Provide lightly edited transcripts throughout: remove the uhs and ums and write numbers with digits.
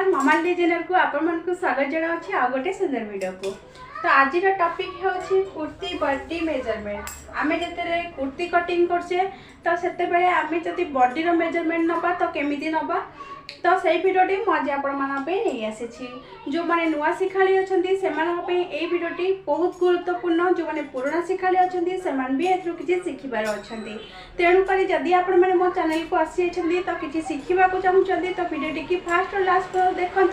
नमस्कार मामाली चैनल को आपण स्वागत जनावि आ गोटे सुंदर वीडियो को। तो आज टॉपिक है कुर्ती बॉडी मेजरमेंट। आमे जते कुर्ती कटिंग करछे तो सेते बेले आमे जति बॉडी रो मेजरमेंट नबा तो केमिति नबा तो सही वीडियोटी मुझे नहीं आसी। जो मैंने नुआ शिखाड़ी अच्छा से वीडियोटी बहुत गुरुत्वपूर्ण। जो मैंने पुराना शिखाड़ी अच्छा से भी किसी शिखबार अच्छा तेणुक जदि आप मो चैनल को आसी तो किसी शिखा चाहते तो वीडियोटी की फास्ट और लास्ट देखूँ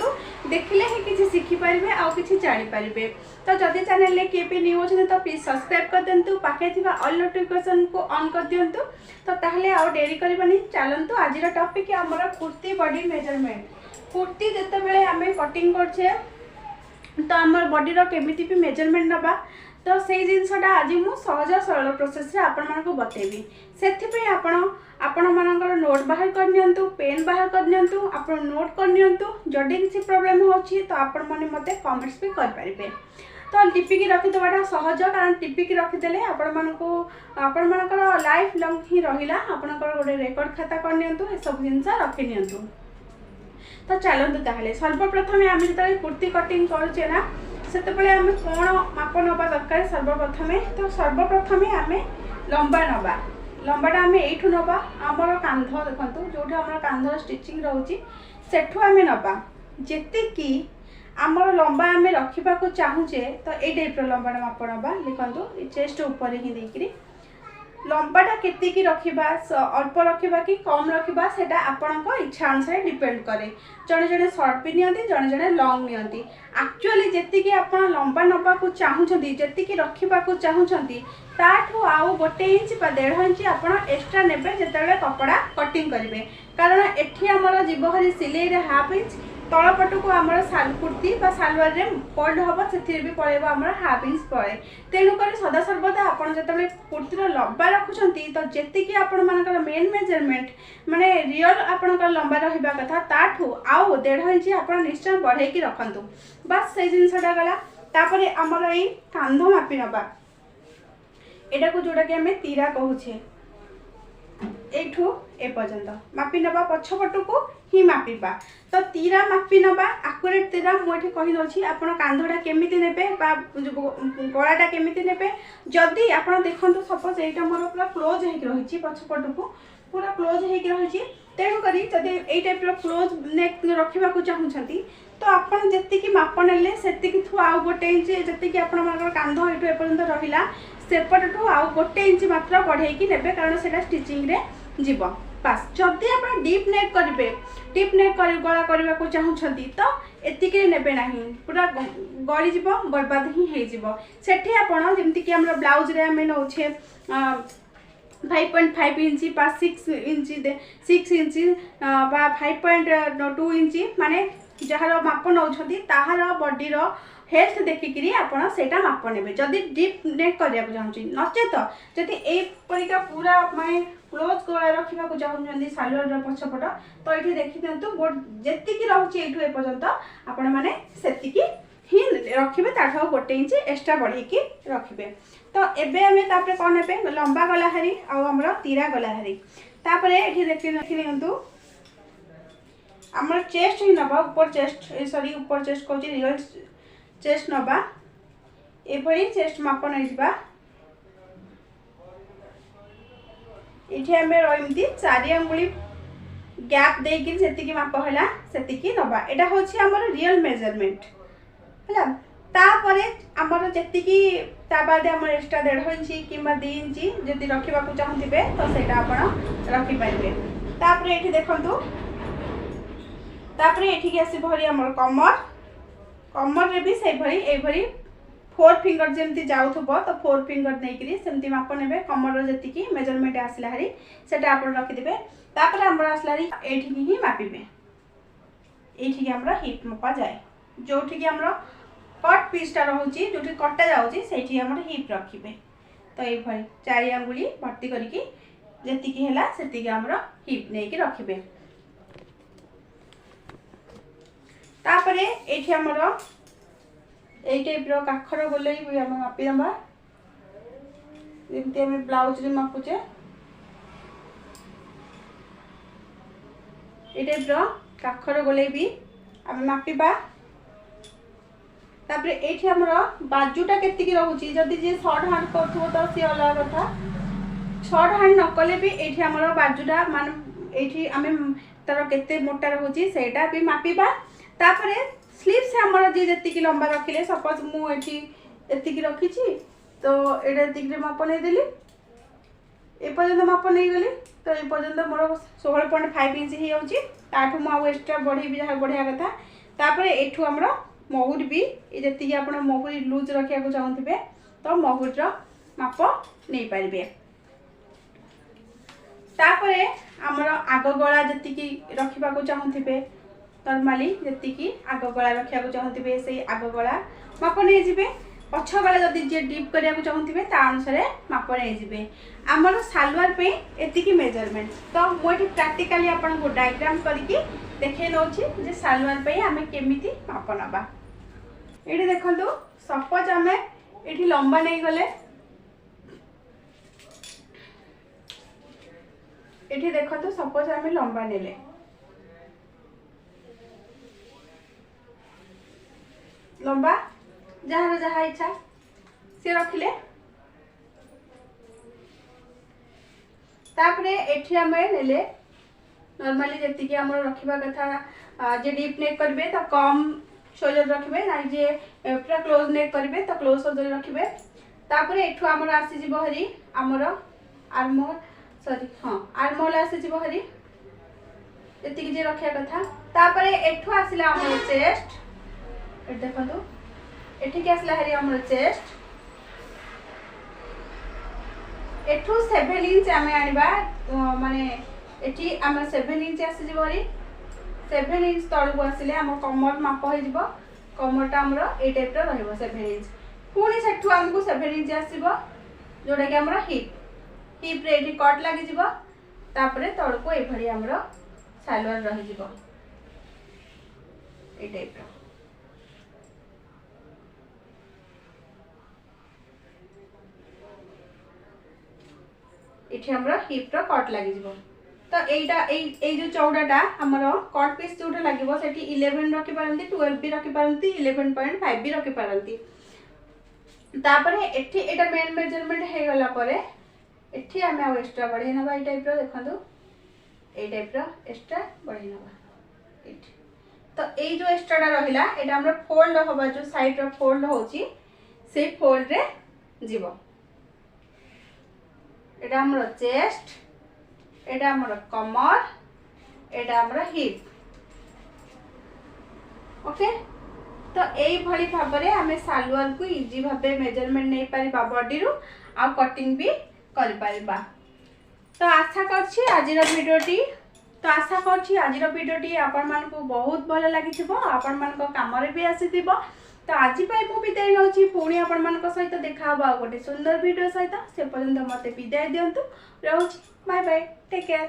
देखिले ही किसी शिखिपारे आउ कि जानीपारे। तो जदि चैनल में किए भी न्यू अच्छे तो प्लीज सब्सक्राइब कर दिंतु पाखे थी ऑल नोटिफिकेशन को ऑन कर दिंतु। तो ताहले आउ डेरी करबानी चलतु आज टॉपिक आमर कुर्ती बॉडी मेजरमेंट। कुर्ती जिते बड़े आम कटिंग करछे तो आम बॉडी केमिति भी मेजरमेंट नबा तो से जिनसा आज मुझे सहज सरल प्रोसेस आपको बतेबी। से आपण मानकर नोट बाहर करनियंतु पेन बाहर करनियंतु आपण नोट करनियंतु जदि किसी प्रॉब्लम होची तो आपण माने मते कमेंट्स भी कर पारिबे। तो टिपिकी रखिदेवाटा सहज कारण टिपिकी रखिदेले आपण मानकर लाइफ लॉन्ग ही रहिला आपणकर गोटे रेकर्ड खाता करनियंतु ए सब जिनस रखि नियंतु। तो चलतु ताहले सर्वप्रथम आम जो कुर्ती कटिंग करुचे ना से आम कौन माप नवा दरकार सर्वप्रथम। तो सर्वप्रथम आम लंबा नवा लंबाटा आम यू नवा आमर कांध देखो जो आम कांधर स्टिचिंग रोचे सेठू आम नवा जी आमर लंबा आम रखा चाहूचे तो ये टाइप लंबाटा माप नवा देखो चेस्ट उपर ही देकरी लंबाटा केतिकी रखा अल्प रखा कि कम रखा से आपण इच्छा अनुसार डिपेंड करे। जड़े जड़े सर्ट भी नियंती जड़े जड़े लंग नियंती। एक्चुअली जी आप लंबा नवा चाहूँगी जी रखा चाहूँगी ताठू आउ गोटे इंच 1.5 इंच आप एक्सट्रा नेबे जिते कपड़ा कटिंग करेंगे कारण एठी आमर जीवहरी सिलाई हाफ इंच तलपट को आम कुर्ती सालवार में फोल्ड हम से भी पड़ेगा आम हाफ इंच पड़े। तेणुक सदा सर्वदा आप जो कुर्तीर लंबा रखुंट तो जी आपण मानकर मेन मेजरमेंट माने रियल आपण लंबा रहा कथा ताठू आउ 1.5 इंच आप निश्चय बढ़े रखु बस से जिनसा गला। तापर आमर ये कांध मापी नवा एटा को जोड़ा कि आम तीरा कहूचे एठू ए पर्यंत मापी नवा पछपट को ही मापिबा। तो तीरा मापी नवा आकुरेट तीरा मुझे कही दौची आप कांधटा केमिति नेबे गलाटा केमिति नेबे जदि आप देखो सपोज यहाँ मोर पूरा क्लोज हो रही पछपट को पूरा क्लोज हो रही तेणुक जब ये टाइप क्लोज नेक रखा चाहूँगी तो आप जी माप ने से आउ गोटे इंच जी आप कांध ये एपर्यंत रहा सेपटू आउ गोटे इंच मात्र बढ़ेकी नेबे कारण से स्टिचिंग रे जीव बास। जदि आप डीप नेक करेंगे डीप नेक गला करने को चाहूँगी तो एतिके नेबे नहीं पूरा गली जीव बर्बाद ही होठी आपड़ जमीक आम ब्लाउज रे आम नौचे 5.5 इंच 6 इंच 5.2 इंच माने जार माप नौ ताहार बॉडीर हेल्थ देखिकी आपड़ा माप ने जदि डीप नेक करने चाहूँगी नचेत जदि यहीपरिका पूरा माने क्लोज गला रखा चाहूँगी सालवार पछपट तो ये देखी दिंतु जी रोचे ये पर्यंत आपण मैंने से ही रखिए ताठू गोटे इंच एक्सट्रा बढ़ेकी रखिए। तो एबे आमे तापरे कौन ने लंबा गला हारी आमर तीरा गला हारी तापरे ये देखी दिंतु आमर चेस्ट ही नवा ऊपर चेस्ट सॉरी ऊपर चेस्ट कहूँ रियल चेस्ट नवा ये चेस्ट माप नहीं ये आम रही 4 अंगुली गैप देकी से माप है से नवा यहाँ हूँ आमर रियल मेजरमेंट है। तापर आमर जी बाद आम एक्सट्रा 1.5 इंच कि 2 इंच जदि रखा चाहूँगे तो सहीटा आप रखिपारे। तापर ये देखूँ तापर ये आसभरी आम कमर कमर रे भी से भरी 4 फिंगर जमी जाऊब तो 4 फिंगर नहीं सेमती माप ने कमर जी मेजरमेंट आसला हारी से रखिदे। तापर आम आसला हारी ही मापिबे ये आम हिप मपा जाए जो आम कट पीसटा रोचे जो कटा जाऊँगी से आम हिप रखिए। तो ये 4 अंगुली भर्ती करके जी है आम हिप नहीं रखिए। तापर ये आमर यही टाइप काखर गोल आम मापी नवा जमी आम ब्लाउज मापुचे ये टाइप काखर गोले भी आम मापिबा तापर एठी हमर बाजुटा केतिकी रहउची जदि जे शॉर्ट हैंड करथुबो तो सी अलग कथा शॉर्ट हैंड न कले भी एठी हमर बाजुटा मान एठी आमे तार केते मोटा रहउची सेटा भी मापिबा तापर स्लीव्स हमर जे जतिकी लंबा रखिले सपोज मु एठी एतिकी रखिची तो एटा एतिकी माप नै देली ए पर्यंत माप नै गली तो ए पर्यंत मोर 16.5 इंच ही होउची ताठु मु आ एक्स्ट्रा बढ़ी भी जहा बढ़िया कथा तापर एठु हमर महुर भी ये जति आपण महुर लूज रखिया को चाहथिबे तो महुर रो माप नै पारिबे तापरे हमर आग गळा जति की रखिबा को चाहथिबे नॉर्मली जति की आग गळा रखिया को चाहथिबे से आग गळा माप नै जिबे पछ गळा जति जे डीप करिया को चाहथिबे ता अनुसार माप नै जिबे हमर सालवार पे एति की मेजरमेंट तो मोठी प्रैक्टिकली आपण को डायग्राम करके देखे नोची जे सालवार पे हमें केमिति माप नबा एठी देखंतु सपोज हमें एठी लंबा नहीं गले एठी देखंतु सपोज हमें लंबा नेले लंबा जहार जहा इच्छा से रखिले तापरे एठी हमें नेले नॉर्मली जति की हमर रखिबा कथा जे डीप नेक करबे तो कम शोल्डर रखिबे ना जे पूरा क्लोज नेक करिवे तो क्लोज शोल्डर रखिबे तापरे एठु हमर आसी जिवो हरी हमर आर्मोल सॉरी हां आर्मोल आसी जिवो हरी एति की जे रखिया कथा तापरे एठु आसिला हमर चेस्ट ए देखंतु एठी के आसिला हरी हमर चेस्ट एठु 7 इंच हमें आनिबा माने एठी हमर 7 इंच आसी जिवो हरी 7 इंच तळ को आसिले हम कमर माप हो जिवो कमरटा हमर ए टाइप रो रहइबो 7 इंच पुनी सेठु हमकु 7 इंच आसीबो जोडा कि हमर हिप रे एठी कट लागि जिवो तापरे तळ को ए भरी हमर सालवार रहि जिवो ए टाइप रो एठी हमर हिप रो कट लागि जिवो तो एटा ए जो चौड़ाटा हमर कट पीस जोटा लागिवो सेठी 11 रखि पारंती 12 भी रखि पारंती 11.5 भी रखि पारंती तापरे एठी एटा मेन मेजरमेंट हे गला परे एठी हमें आ एक्स्ट्रा बढ़े नबा ए टाइप रो देखंतु ए टाइप रो एक्स्ट्रा बढ़े नबा एठी तो ए जो एक्स्ट्राटा रहिला एटा हमर फोल्ड होबा जो साइड रो फोल्ड होची से फोल्ड रे जीवो एटा हमर चेस्ट एटा हमर कमर एटा हमर हिप ओके तो एई भली भाबरे हमें सालवार को इजी भाबे मेजरमेंट नै पारिबा बॉडी रो आ कटिंग भी करि पारिबा तो आशा करछि आजिर वीडियोटी आपण मान को बहुत भल लागिथिबो आपण मान को काम रे भी आसीथिबो तो आज पाई मु विदाय नउछि पुणी आपण मान को सहित देखा बा गोटे सुंदर वीडियो सहित से पर्यंत मते विदाय दियंतु रहउछि बाय बाय टेक केयर।